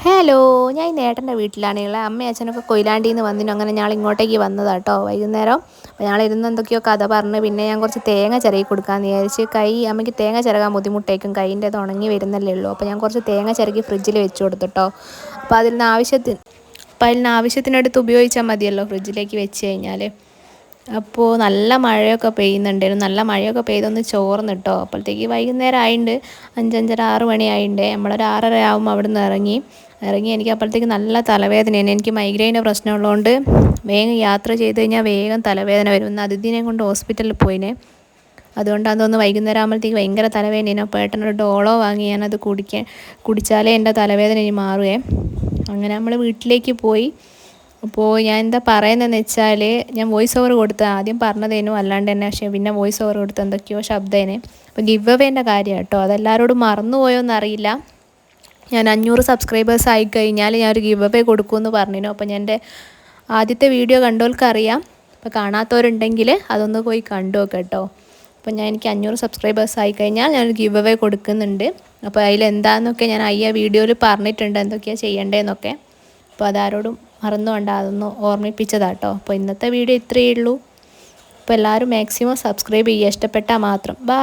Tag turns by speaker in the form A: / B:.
A: Hello, ഞാൻ ഇന്ന് ഏട്ടൻ്റെ വീട്ടിലാണുള്ളത്. അമ്മയും അച്ഛനൊക്കെ കൊയിലാണ്ടിയിൽ നിന്ന് വന്നിനു. അങ്ങനെ ഞങ്ങൾ ഇങ്ങോട്ടേക്ക് വന്നതാട്ടോ വൈകുന്നേരം. അപ്പോൾ ഞങ്ങളിരുന്ന് എന്തൊക്കെയോ കഥ പറഞ്ഞ് പിന്നെ ഞാൻ കുറച്ച് തേങ്ങ ചിരകി കൊടുക്കാമെന്ന് വിചാരിച്ച്. അമ്മയ്ക്ക് തേങ്ങ ചിരകാൻ ബുദ്ധിമുട്ടേക്കും, കൈയിൻ്റെ അത് ഉണങ്ങി വരുന്നല്ലേ ഉള്ളൂ. അപ്പോൾ ഞാൻ കുറച്ച് തേങ്ങ ചിരകി ഫ്രിഡ്ജിൽ വെച്ച് കൊടുത്തിട്ടോ. അപ്പോൾ അതിന് ആവശ്യത്തിനടുത്ത് ഉപയോഗിച്ചാൽ മതിയല്ലോ ഫ്രിഡ്ജിലേക്ക് വെച്ച് കഴിഞ്ഞാൽ. അപ്പോൾ നല്ല മഴയൊക്കെ പെയ്യുന്നുണ്ടായിരുന്നു. നല്ല മഴയൊക്കെ പെയ്തൊന്ന് ചോർന്നിട്ടോ. അപ്പോഴത്തേക്ക് വൈകുന്നേരം ആയിട്ടുണ്ട്, 5-5:30-6 മണി ആയിട്ടുണ്ട്. നമ്മളൊരു 6:30 ആകുമ്പോൾ അവിടെ നിന്ന് ഇറങ്ങി എനിക്ക് അപ്പോഴത്തേക്ക് നല്ല തലവേദനയാണ്. എനിക്ക് മൈഗ്രെയിൻ്റെ പ്രശ്നമുള്ളതുകൊണ്ട് വേഗം യാത്ര ചെയ്ത് കഴിഞ്ഞാൽ വേഗം തലവേദന വരും. ഇന്ന് അതിഥിനെ കൊണ്ട് ഹോസ്പിറ്റലിൽ പോയിനെ. അതുകൊണ്ട് അതൊന്ന് വൈകുന്നേരം ആകുമ്പോഴത്തേക്ക് ഭയങ്കര തലവേദനയാണ്. അപ്പോൾ ഏട്ടനൊരു ഡോളോ വാങ്ങി ഞാനത് കുടിച്ചാലേ എൻ്റെ തലവേദന ഇനി മാറുകയെ. അങ്ങനെ നമ്മൾ വീട്ടിലേക്ക് പോയി. അപ്പോൾ ഞാൻ എന്താ പറയുന്നതെന്ന് വെച്ചാൽ, ഞാൻ വോയിസ് ഓവർ കൊടുത്ത് ആദ്യം പറഞ്ഞതേനു അല്ലാണ്ട് തന്നെ, പക്ഷേ പിന്നെ വോയിസ് ഓവർ കൊടുത്ത് എന്തൊക്കെയോ ശബ്ദേനെ. അപ്പോൾ ഗിവ് അവേൻ്റെ കാര്യം കേട്ടോ, അതെല്ലാവരോടും മറന്നുപോയോന്നറിയില്ല. ഞാൻ 500 സബ്സ്ക്രൈബേഴ്സ് ആയിക്കഴിഞ്ഞാൽ ഞാനൊരു ഗിവ് അവേ കൊടുക്കുമെന്ന് പറഞ്ഞിരുന്നു. അപ്പോൾ ഞാൻ എൻ്റെ ആദ്യത്തെ വീഡിയോ കണ്ടവർക്കറിയാം. അപ്പോൾ കാണാത്തവരുണ്ടെങ്കിൽ അതൊന്ന് പോയി കണ്ടു നോക്കാം കേട്ടോ. അപ്പോൾ എനിക്ക് 500 സബ്സ്ക്രൈബേഴ്സ് ആയിക്കഴിഞ്ഞാൽ ഞാനൊരു ഗിവ് അവേ കൊടുക്കുന്നുണ്ട്. അപ്പോൾ അതിലെന്താണെന്നൊക്കെ ഞാൻ വീഡിയോയിൽ പറഞ്ഞിട്ടുണ്ട്, എന്തൊക്കെയാണ് ചെയ്യേണ്ടതെന്നൊക്കെ. അപ്പോൾ അതാരോടും മറന്നുകൊണ്ട് അതൊന്ന് ഓർമ്മിപ്പിച്ചതാട്ടോ. അപ്പോൾ ഇന്നത്തെ വീഡിയോ ഇത്രയേ ഉള്ളൂ. അപ്പോൾ എല്ലാവരും മാക്സിമം സബ്സ്ക്രൈബ് ചെയ്യുക, ഇഷ്ടപ്പെട്ടാൽ മാത്രം. ബൈ.